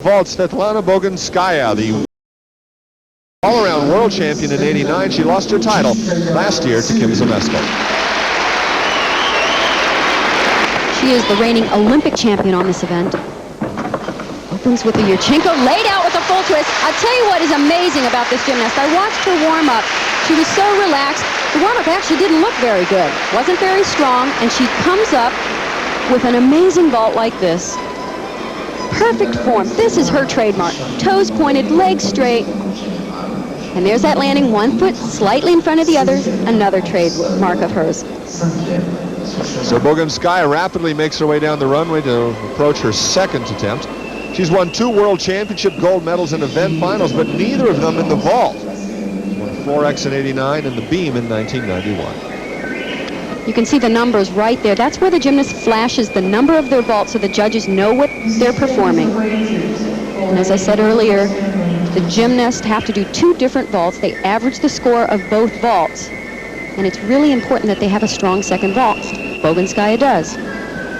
Vault, Svetlana Boginskaya, the all-around world champion in '89. She lost her title last year to Kim Zalesko. She is the reigning Olympic champion on this event. Opens with the Yurchenko, laid out with a full twist. I'll tell you what is amazing about this gymnast. I watched her warm-up. She was so relaxed. The warm-up actually didn't look very good. Wasn't very strong, and she comes up with an amazing vault like this. Perfect form. This is her trademark. Toes pointed, legs straight. And there's that landing, 1 foot slightly in front of the other, another trademark of hers. So Boginskaya rapidly makes her way down the runway to approach her second attempt. She's won 2 world championship gold medals in event finals, but neither of them in the vault. Won 4X in '89 and the beam in 1991. You can see the numbers right there. That's where the gymnast flashes the number of their vault so the judges know what they're performing. And as I said earlier, the gymnasts have to do 2 different vaults. They average the score of both vaults. And it's really important that they have a strong second vault. Boginskaya does.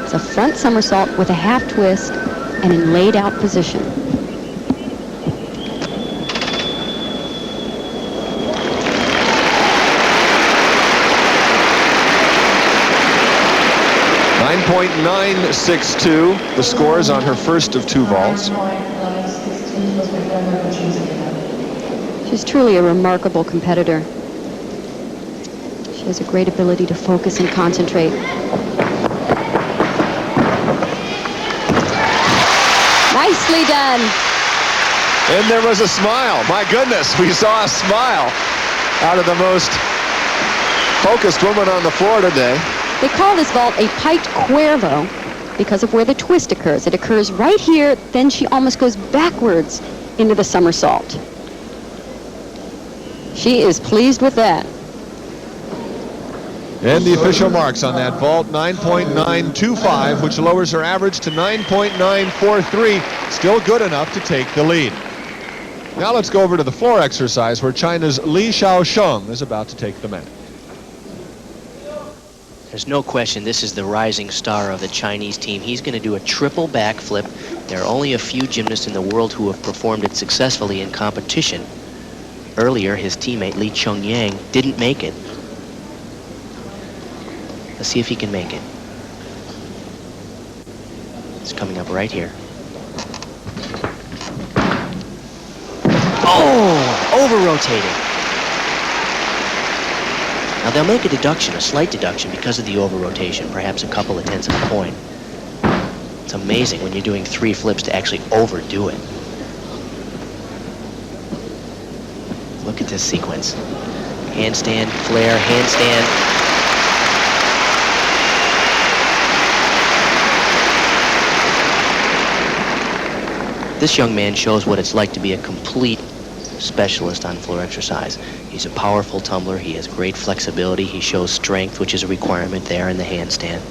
It's a front somersault with a half twist and in laid out position. .962, the scores on her first of 2 vaults. She's truly a remarkable competitor. She has a great ability to focus and concentrate. Nicely done. And there was a smile. My goodness, we saw a smile out of the most focused woman on the floor today. They call this vault a piked cuervo because of where the twist occurs. It occurs right here, then she almost goes backwards into the somersault. She is pleased with that. And the official marks on that vault, 9.925, which lowers her average to 9.943. Still good enough to take the lead. Now let's go over to the floor exercise where China's Li Xiaosheng is about to take the mat. There's no question this is the rising star of the Chinese team. He's going to do a triple backflip. There are only a few gymnasts in the world who have performed it successfully in competition. Earlier, his teammate Li Chongyang didn't make it. Let's see if he can make it. It's coming up right here. Oh, over-rotating. Now they'll make a deduction, a slight deduction, because of the over-rotation, perhaps a couple of tenths of a point. It's amazing when you're doing 3 flips to actually overdo it. Look at this sequence. Handstand, flare, handstand. This young man shows what it's like to be a complete specialist on floor exercise. He's a powerful tumbler. He has great flexibility. He shows strength, which is a requirement there in the handstand.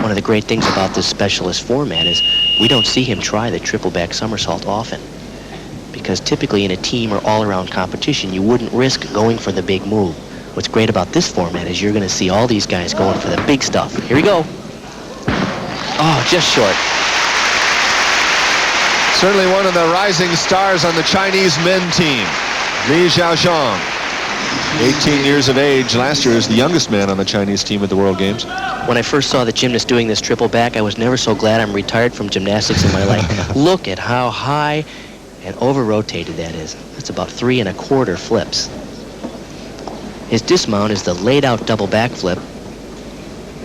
One of the great things about this specialist format is we don't see him try the triple back somersault often, because typically in a team or all-around competition you wouldn't risk going for the big move. What's great about this format is you're going to see all these guys going for the big stuff. Here we go. Oh, just short. Certainly one of the rising stars on the Chinese men team, Li Xiaosheng. 18 years of age. Last year is the youngest man on the Chinese team at the World Games. When I first saw the gymnast doing this triple back, I was never so glad I'm retired from gymnastics in my life. Look at how high and over-rotated that is. That's about 3 1/4 flips. His dismount is the laid-out double backflip.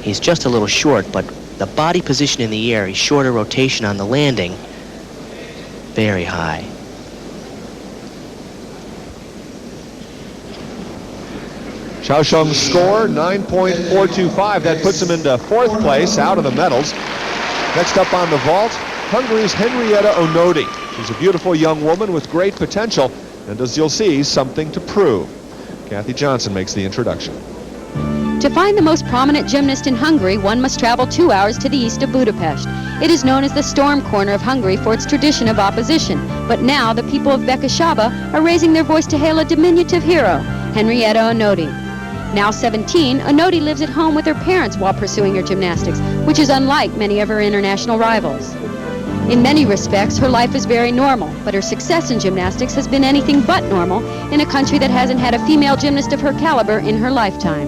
He's just a little short, but the body position in the air, he's shorter rotation on the landing, very high. Xiaosheng's score, 9.425. That puts him into 4th place, out of the medals. Next up on the vault, Hungary's Henrietta Onodi. She's a beautiful young woman with great potential, and as you'll see, something to prove. Kathy Johnson makes the introduction. To find the most prominent gymnast in Hungary, one must travel 2 hours to the east of Budapest. It is known as the storm corner of Hungary for its tradition of opposition. But now the people of Bekesaba are raising their voice to hail a diminutive hero, Henrietta Onodi. Now 17, Onodi lives at home with her parents while pursuing her gymnastics, which is unlike many of her international rivals. In many respects, her life is very normal, but her success in gymnastics has been anything but normal in a country that hasn't had a female gymnast of her caliber in her lifetime.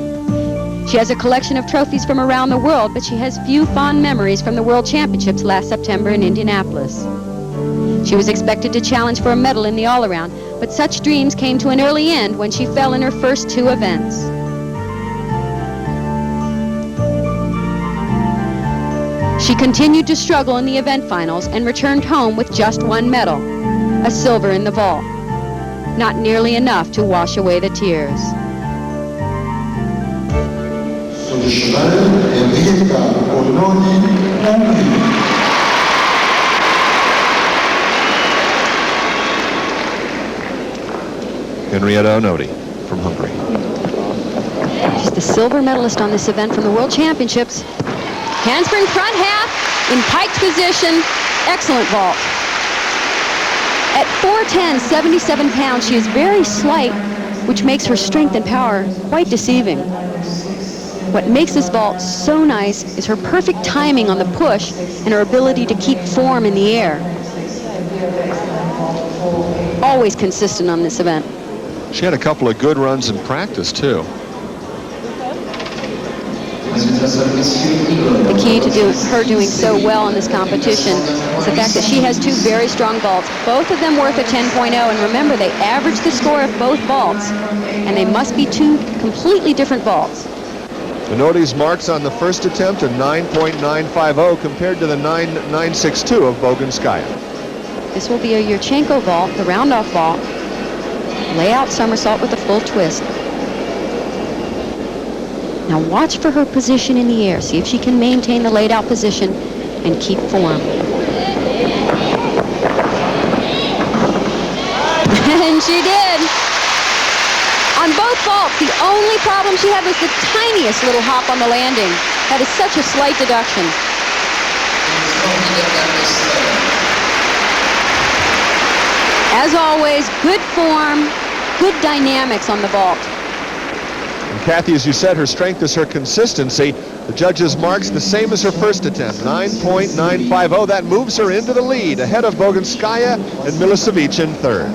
She has a collection of trophies from around the world, but she has few fond memories from the World Championships last September in Indianapolis. She was expected to challenge for a medal in the all-around, but such dreams came to an early end when she fell in her first two events. She continued to struggle in the event finals and returned home with just one medal, a silver in the vault. Not nearly enough to wash away the tears. Henrietta Onodi from Hungary. She's the silver medalist on this event from the World Championships. Handspring front half in piked position. Excellent vault. At 4'10", 77 pounds, she is very slight, which makes her strength and power quite deceiving. What makes this vault so nice is her perfect timing on the push and her ability to keep form in the air. Always consistent on this event. She had a couple of good runs in practice, too. The key to her doing so well in this competition is the fact that she has two very strong vaults, both of them worth a 10.0, and remember, they average the score of both vaults, and they must be two completely different vaults. Onodi's marks on the first attempt are 9.950 compared to the 9.962 of Bogunskaya. This will be a Yurchenko vault, the round-off vault. Layout somersault with a full twist. Now watch for her position in the air. See if she can maintain the laid out position and keep form. And she did. On both vaults, the only problem she had was the tiniest little hop on the landing. That is such a slight deduction. As always, good form, good dynamics on the vault. And Kathy, as you said, her strength is her consistency. The judges' marks the same as her first attempt, 9.950. That moves her into the lead, ahead of Bogunskaya and Milicevic in third.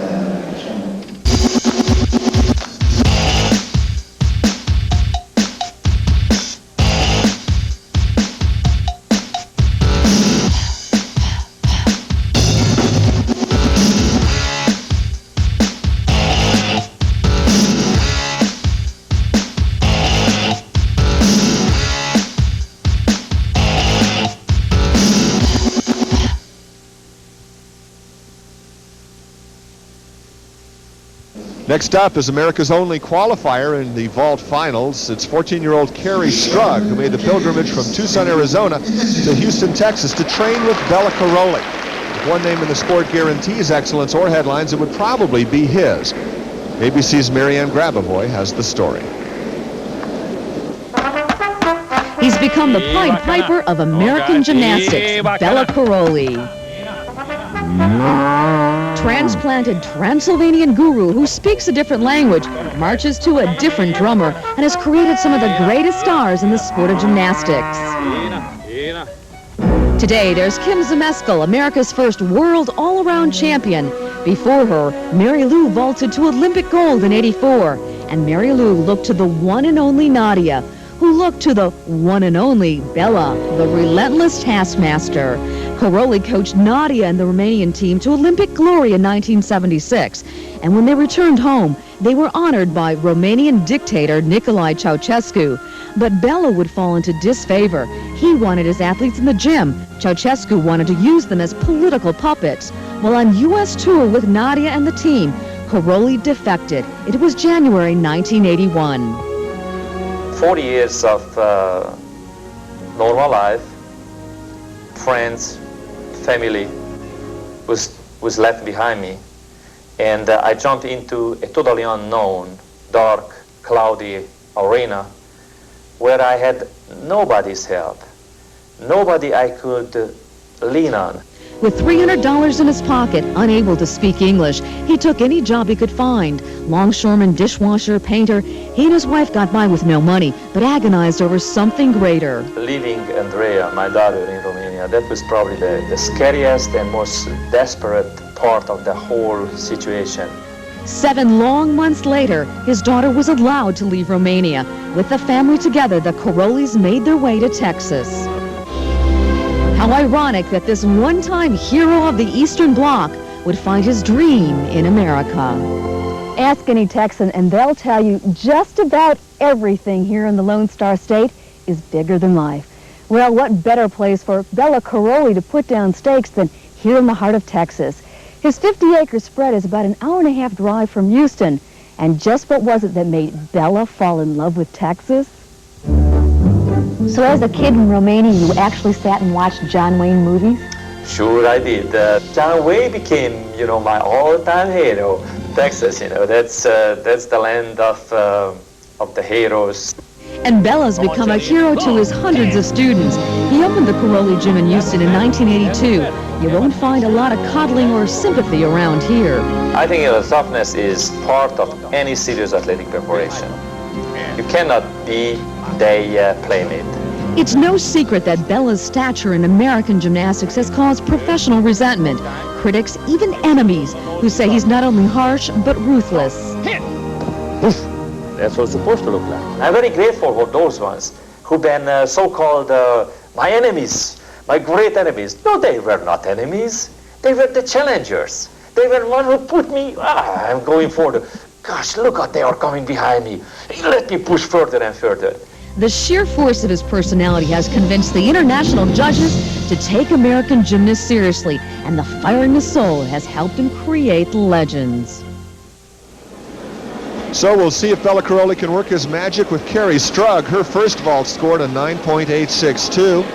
Next up is America's only qualifier in the vault finals. It's 14-year-old Carrie Strug, who made the pilgrimage from Tucson, Arizona to Houston, Texas to train with Bella Caroli. If one name in the sport guarantees excellence or headlines, it would probably be his. ABC's Marianne Grabavoy has the story. He's become the Pied Piper of American gymnastics, Bella Caroli. Transplanted Transylvanian guru who speaks a different language, marches to a different drummer, and has created some of the greatest stars in the sport of gymnastics. Today, there's Kim Zmeskal, America's first world all-around champion. Before her, Mary Lou vaulted to Olympic gold in '84, and Mary Lou looked to the one and only Nadia, who looked to the one and only Bella, the relentless taskmaster. Caroli coached Nadia and the Romanian team to Olympic glory in 1976, and when they returned home, they were honored by Romanian dictator Nicolae Ceausescu. But Bella would fall into disfavor. He wanted his athletes in the gym. Ceausescu wanted to use them as political puppets. While on U.S. tour with Nadia and the team, Caroli defected. It was January 1981. 40 years of normal life, friends, family was left behind me, and I jumped into a totally unknown, dark, cloudy arena where I had nobody's help, nobody I could lean on. With $300 in his pocket, unable to speak English, he took any job he could find. Longshoreman, dishwasher, painter. He and his wife got by with no money, but agonized over something greater. Leaving Andrea, my daughter, in Romania, that was probably the scariest and most desperate part of the whole situation. 7 long months later, his daughter was allowed to leave Romania. With the family together, the Karolis made their way to Texas. How ironic that this one-time hero of the Eastern Bloc would find his dream in America. Ask any Texan and they'll tell you just about everything here in the Lone Star State is bigger than life. Well, what better place for Bela Karolyi to put down stakes than here in the heart of Texas? His 50-acre spread is about an hour-and-a-half drive from Houston. And just what was it that made Bela fall in love with Texas? So as a kid in Romania, you actually sat and watched John Wayne movies? Sure, I did. John Wayne became, my all-time hero. Texas, that's the land of the heroes. And Bela's become a hero to his hundreds of students. He opened the Karolyi Gym in Houston in 1982. You won't find a lot of coddling or sympathy around here. I think toughness is part of any serious athletic preparation. You cannot be their playmate. It's no secret that Bela's stature in American gymnastics has caused professional resentment. Critics, even enemies, who say he's not only harsh, but ruthless. That's what it's supposed to look like. I'm very grateful for those ones who've been so-called my enemies, my great enemies. No, they were not enemies. They were the challengers. They were the one who put me, I'm going forward. Gosh, look how they are coming behind me. Let me push further and further. The sheer force of his personality has convinced the international judges to take American gymnasts seriously, and the fire in his soul has helped him create legends. So we'll see if Bela Karolyi can work his magic with Carrie Strug. Her first vault scored a 9.862.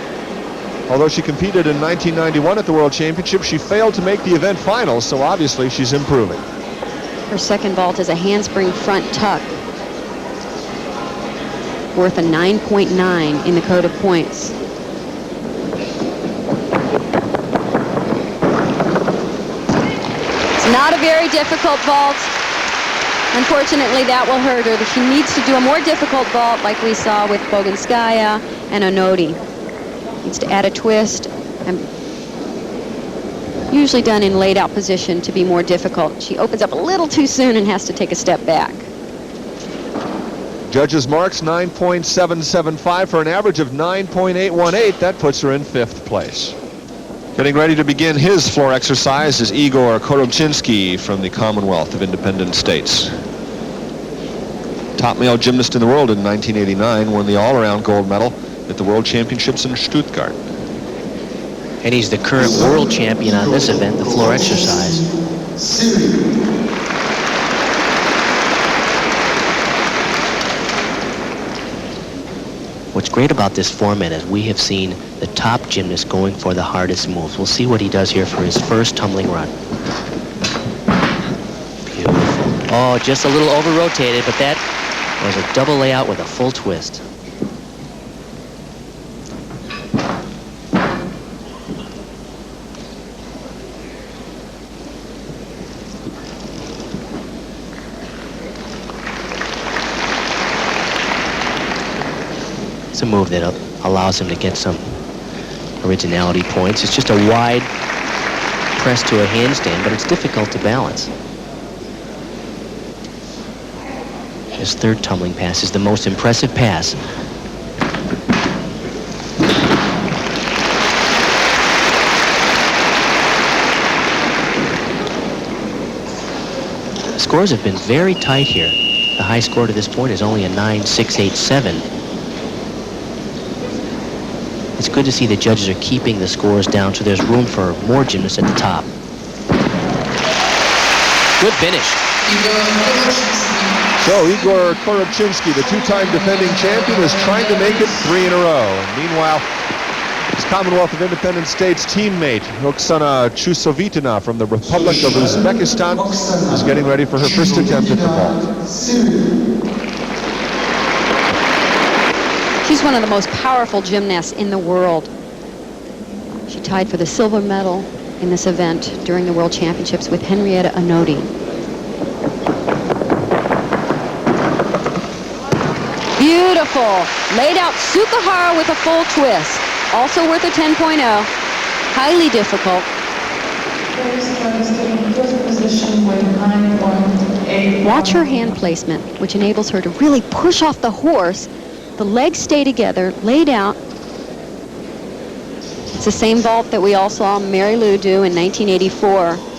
Although she competed in 1991 at the World Championship, she failed to make the event finals, so obviously she's improving. Her second vault is a handspring front tuck, worth a 9.9 in the code of points. It's not a very difficult vault. Unfortunately, that will hurt her. She needs to do a more difficult vault like we saw with Boginskaya and Onodi. Needs to add a twist, and usually done in laid out position to be more difficult. She opens up a little too soon and has to take a step back. Judges marks 9.775 for an average of 9.818. That puts her in 5th place. Getting ready to begin his floor exercise is Igor Korobczynski from the Commonwealth of Independent States. Top male gymnast in the world in 1989, won the all-around gold medal at the World Championships in Stuttgart. And he's the current world champion on this event, the floor exercise. What's great about this format is we have seen the top gymnast going for the hardest moves. We'll see what he does here for his first tumbling run. Beautiful. Oh, just a little over-rotated, but that was a double layout with a full twist. It's a move that allows him to get some originality points. It's just a wide press to a handstand, but it's difficult to balance. His third tumbling pass is the most impressive pass. The scores have been very tight here. The high score to this point is only a 9.687. It's good to see the judges are keeping the scores down, so there's room for more gymnasts at the top. Good finish. So Igor Korobczynski, the two-time defending champion, is trying to make it 3 in a row. And meanwhile, his Commonwealth of Independent States teammate, Oksana Chusovitina from the Republic of Uzbekistan, is getting ready for her first attempt at the vault. She's one of the most powerful gymnasts in the world. She tied for the silver medal in this event during the World Championships with Henrietta Onodi. Beautiful. Laid out Sukahara with a full twist. Also worth a 10.0. Highly difficult. Watch her hand placement, which enables her to really push off the horse. The legs stay together, laid out. It's the same vault that we all saw Mary Lou do in 1984.